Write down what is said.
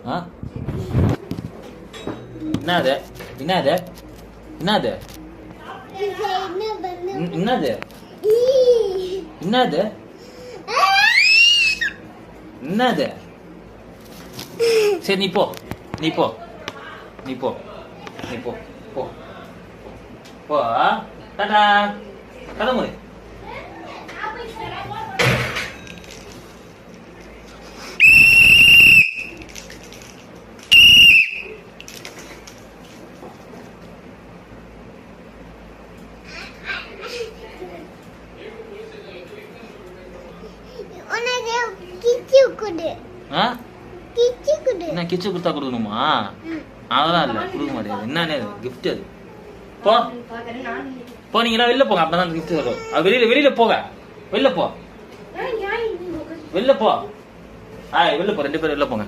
ஆ என்னது என்னது என்னது என்னது என்னது என்னது? சரி நீ போ நீ போ நீ போ நீ போ போ போ டாடா கிளம்பு. என்ன கிச்சு கொடுத்தா கொடுக்கணுமா? அதெல்லாம் இல்லை, கொடுக்க மாட்டேங்குது. என்னன்னு கிஃப்ட் அது. போ போனீங்கன்னா வெளில போங்க, அப்பதான் கிஃப்ட் வரும். வெளியில வெளியில போக வெளில போ வெளில போ வெளில போ 2 பேரும் வெளில போங்க.